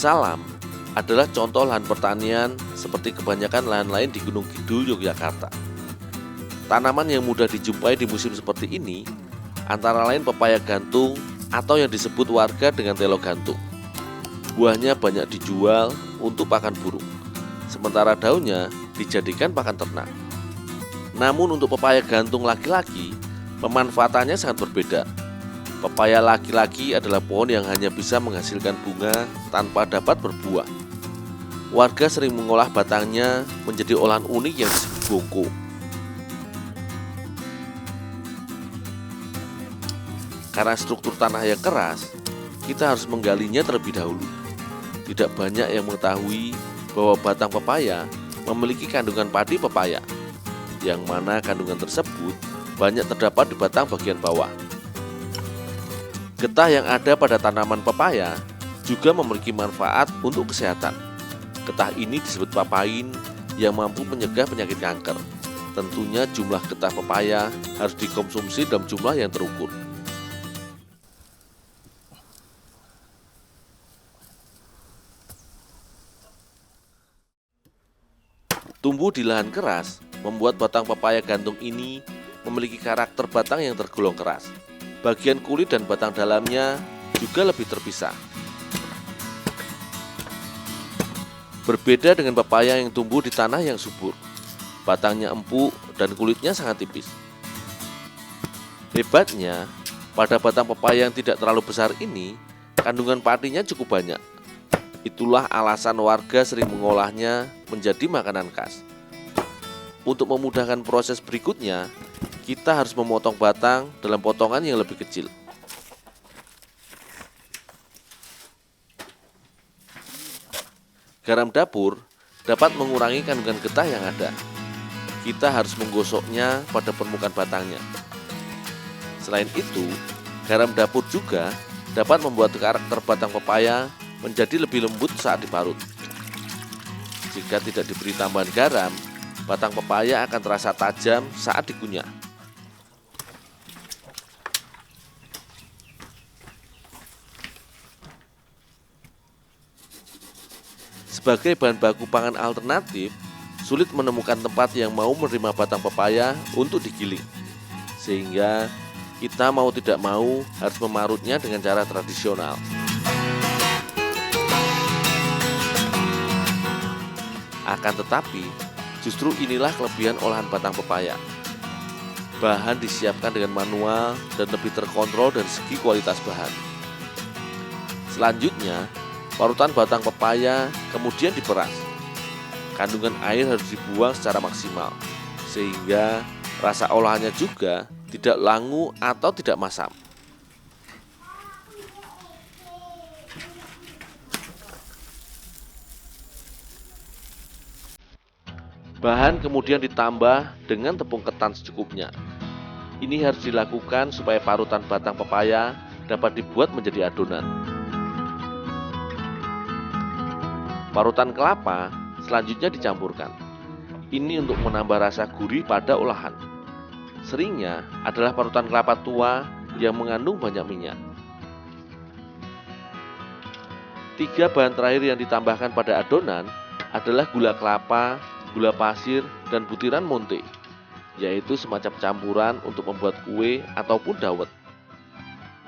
Salam adalah contoh lahan pertanian seperti kebanyakan lahan lain di Gunung Kidul, Yogyakarta. Tanaman yang mudah dijumpai di musim seperti ini antara lain pepaya gantung atau yang disebut warga dengan telo gantung. Buahnya banyak dijual untuk pakan burung, sementara daunnya dijadikan pakan ternak. Namun untuk pepaya gantung laki-laki, pemanfaatannya sangat berbeda. Pepaya laki-laki adalah pohon yang hanya bisa menghasilkan bunga tanpa dapat berbuah. Warga sering mengolah batangnya menjadi olahan unik yang disebut bongko. Karena struktur tanah yang keras, kita harus menggalinya terlebih dahulu. Tidak banyak yang mengetahui bahwa batang pepaya memiliki kandungan padi pepaya, yang mana kandungan tersebut banyak terdapat di batang bagian bawah. Getah yang ada pada tanaman pepaya juga memiliki manfaat untuk kesehatan. Getah ini disebut papain yang mampu mencegah penyakit kanker. Tentunya jumlah getah pepaya harus dikonsumsi dalam jumlah yang terukur. Tumbuh di lahan keras membuat batang pepaya gantung ini memiliki karakter batang yang tergolong keras. Bagian kulit dan batang dalamnya juga lebih terpisah. Berbeda dengan pepaya yang tumbuh di tanah yang subur. Batangnya empuk dan kulitnya sangat tipis. Hebatnya, pada batang pepaya yang tidak terlalu besar ini, kandungan padinya cukup banyak. Itulah alasan warga sering mengolahnya menjadi makanan khas. Untuk memudahkan proses berikutnya, kita harus memotong batang dalam potongan yang lebih kecil. Garam dapur dapat mengurangi kandungan getah yang ada. Kita harus menggosoknya pada permukaan batangnya. Selain itu, garam dapur juga dapat membuat karakter batang pepaya menjadi lebih lembut saat diparut. Jika tidak diberi tambahan garam, batang pepaya akan terasa tajam saat dikunyah. Sebagai bahan baku pangan alternatif, sulit menemukan tempat yang mau menerima batang pepaya untuk digiling. Sehingga kita mau tidak mau harus memarutnya dengan cara tradisional. Akan tetapi, justru inilah kelebihan olahan batang pepaya. Bahan disiapkan dengan manual dan lebih terkontrol dari segi kualitas bahan. Selanjutnya, parutan batang pepaya kemudian diperas. Kandungan air harus dibuang secara maksimal, sehingga rasa olahannya juga tidak langu atau tidak masam. Bahan kemudian ditambah dengan tepung ketan secukupnya. Ini harus dilakukan supaya parutan batang pepaya dapat dibuat menjadi adonan. Parutan kelapa selanjutnya dicampurkan. Ini untuk menambah rasa gurih pada olahan. Seringnya adalah parutan kelapa tua yang mengandung banyak minyak. 3 bahan terakhir yang ditambahkan pada adonan adalah gula kelapa, gula pasir, dan butiran monte, yaitu semacam campuran untuk membuat kue ataupun dawet.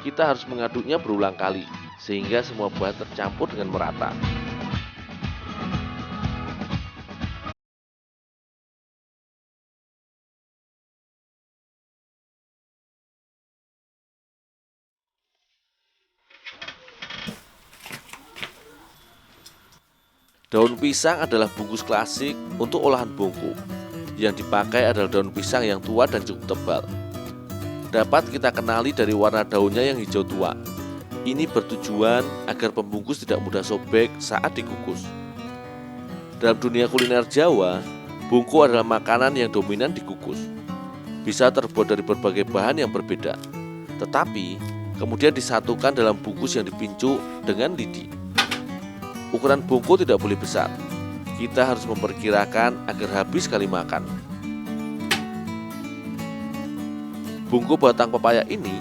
Kita harus mengaduknya berulang kali, sehingga semua bahan tercampur dengan merata. Daun pisang adalah bungkus klasik untuk olahan bongko. Yang dipakai adalah daun pisang yang tua dan cukup tebal. Dapat kita kenali dari warna daunnya yang hijau tua. Ini bertujuan agar pembungkus tidak mudah sobek saat dikukus. Dalam dunia kuliner Jawa, bongko adalah makanan yang dominan dikukus. Bisa terbuat dari berbagai bahan yang berbeda, tetapi kemudian disatukan dalam bungkus yang dipincuk dengan lidi. Ukuran bongko tidak boleh besar. Kita harus memperkirakan agar habis sekali makan. Bongko batang pepaya ini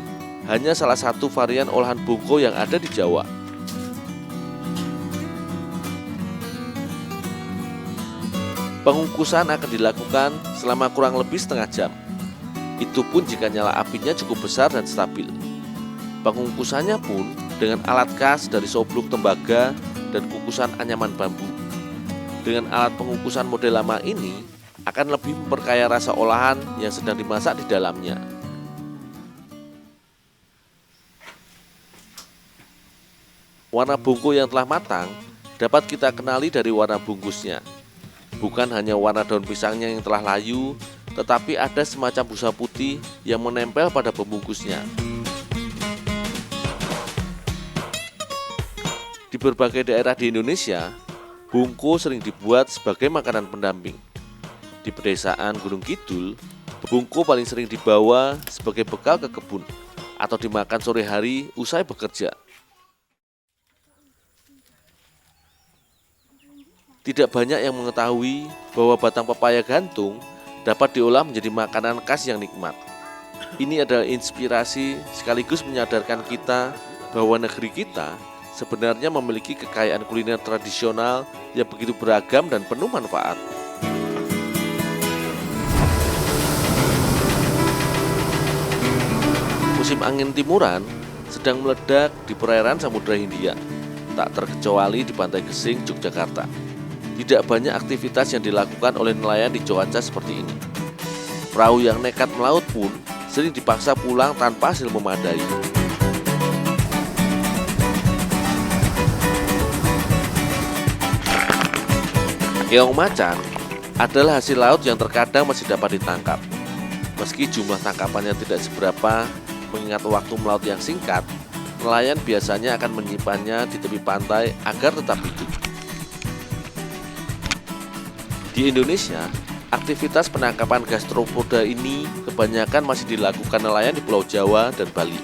hanya salah satu varian olahan bongko yang ada di Jawa. Pengukusan akan dilakukan selama kurang lebih setengah jam. Itu pun jika nyala apinya cukup besar dan stabil. Pengukusannya pun dengan alat khas dari sobluk tembaga dan kukusan anyaman bambu. Dengan alat pengukusan model lama ini akan lebih memperkaya rasa olahan yang sedang dimasak di dalamnya. Warna bungku yang telah matang dapat kita kenali dari warna bungkusnya. Bukan hanya warna daun pisangnya yang telah layu, tetapi ada semacam busa putih yang menempel pada pembungkusnya. Di berbagai daerah di Indonesia, bungku sering dibuat sebagai makanan pendamping. Di pedesaan Gunung Kidul, bungku paling sering dibawa sebagai bekal ke kebun atau dimakan sore hari usai bekerja. Tidak banyak yang mengetahui bahwa batang pepaya gantung dapat diolah menjadi makanan khas yang nikmat. Ini adalah inspirasi sekaligus menyadarkan kita bahwa negeri kita sebenarnya memiliki kekayaan kuliner tradisional yang begitu beragam dan penuh manfaat. Musim angin timuran sedang meledak di perairan Samudra Hindia, tak terkecuali di Pantai Gesing, Yogyakarta. Tidak banyak aktivitas yang dilakukan oleh nelayan di cuaca seperti ini. Perahu yang nekat melaut pun sering dipaksa pulang tanpa hasil memadai. Keong macan adalah hasil laut yang terkadang masih dapat ditangkap. Meski jumlah tangkapannya tidak seberapa, mengingat waktu melaut yang singkat, nelayan biasanya akan menyimpannya di tepi pantai agar tetap hidup. Di Indonesia, aktivitas penangkapan gastropoda ini kebanyakan masih dilakukan nelayan di Pulau Jawa dan Bali.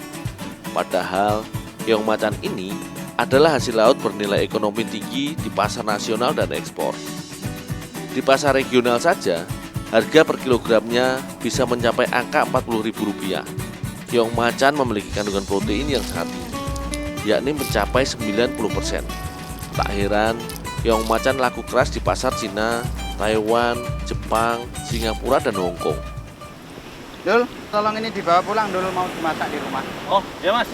Padahal, keong macan ini adalah hasil laut bernilai ekonomi tinggi di pasar nasional dan ekspor. Di pasar regional saja, harga per kilogramnya bisa mencapai angka Rp40.000. Keong macan memiliki kandungan protein yang sangat tinggi, yakni mencapai 90%. Tak heran, keong macan laku keras di pasar Cina, Taiwan, Jepang, Singapura, dan Hong Kong. Dul, tolong ini dibawa pulang dulu, mau dimasak di rumah. Oh, ya Mas.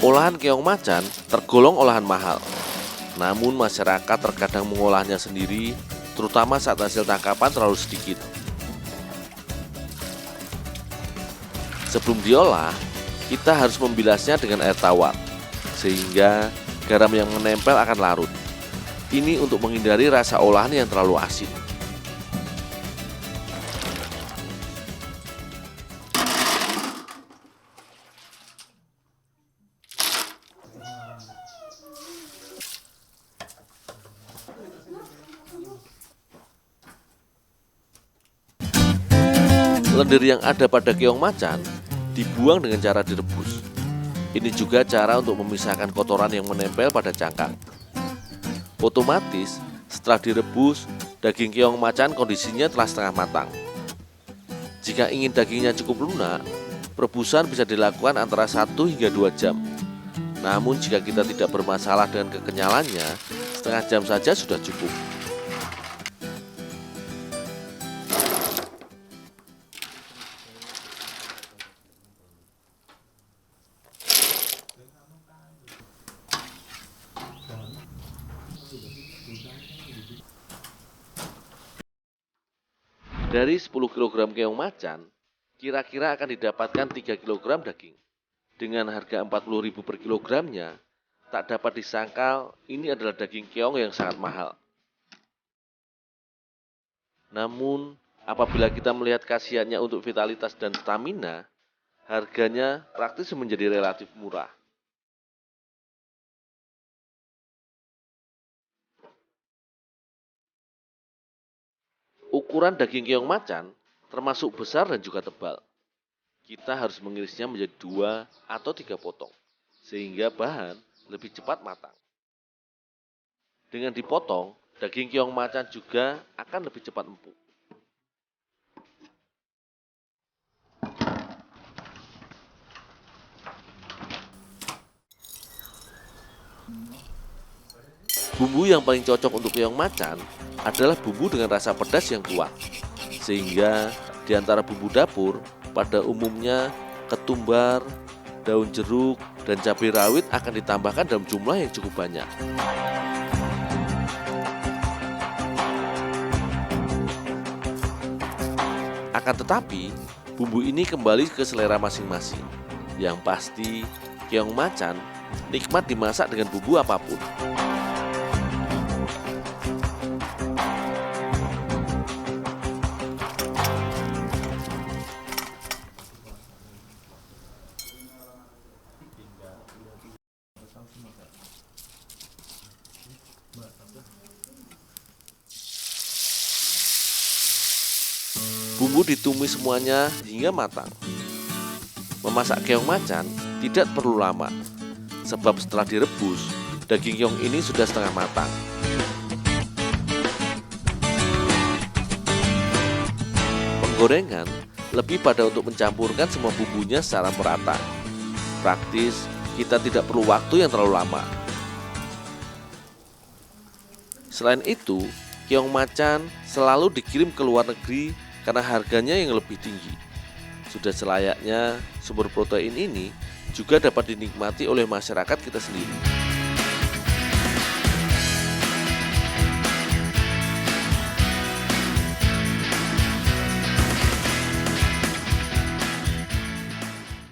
Olahan keong macan tergolong olahan mahal. Namun masyarakat terkadang mengolahnya sendiri, terutama saat hasil tangkapan terlalu sedikit. Sebelum diolah, kita harus membilasnya dengan air tawar, sehingga garam yang menempel akan larut. Ini untuk menghindari rasa olahan yang terlalu asin. Lendir yang ada pada keong macan dibuang dengan cara direbus. Ini juga cara untuk memisahkan kotoran yang menempel pada cangkang. Otomatis, setelah direbus, daging keong macan kondisinya telah setengah matang. Jika ingin dagingnya cukup lunak, perebusan bisa dilakukan antara 1 hingga 2 jam. Namun jika kita tidak bermasalah dengan kekenyalannya, setengah jam saja sudah cukup. Dari 10 kg keong macan, kira-kira akan didapatkan 3 kg daging. Dengan harga Rp40.000 per kilogramnya, tak dapat disangkal ini adalah daging keong yang sangat mahal. Namun, apabila kita melihat khasiatnya untuk vitalitas dan stamina, harganya praktis menjadi relatif murah. Ukuran daging keong macan termasuk besar dan juga tebal. Kita harus mengirisnya menjadi 2 atau 3 potong, sehingga bahan lebih cepat matang. Dengan dipotong, daging keong macan juga akan lebih cepat empuk. Bumbu yang paling cocok untuk keong macan adalah bumbu dengan rasa pedas yang kuat. Sehingga di antara bumbu dapur, pada umumnya ketumbar, daun jeruk, dan cabai rawit akan ditambahkan dalam jumlah yang cukup banyak. Akan tetapi, bumbu ini kembali ke selera masing-masing. Yang pasti, keong macan nikmat dimasak dengan bumbu apapun. Bumbu ditumis semuanya hingga matang. Memasak keong macan tidak perlu lama, sebab setelah direbus, daging keong ini sudah setengah matang. Penggorengan lebih pada untuk mencampurkan semua bumbunya secara merata. Praktis, kita tidak perlu waktu yang terlalu lama. Selain itu, keong macan selalu dikirim ke luar negeri karena harganya yang lebih tinggi. Sudah selayaknya sumber protein ini juga dapat dinikmati oleh masyarakat kita sendiri.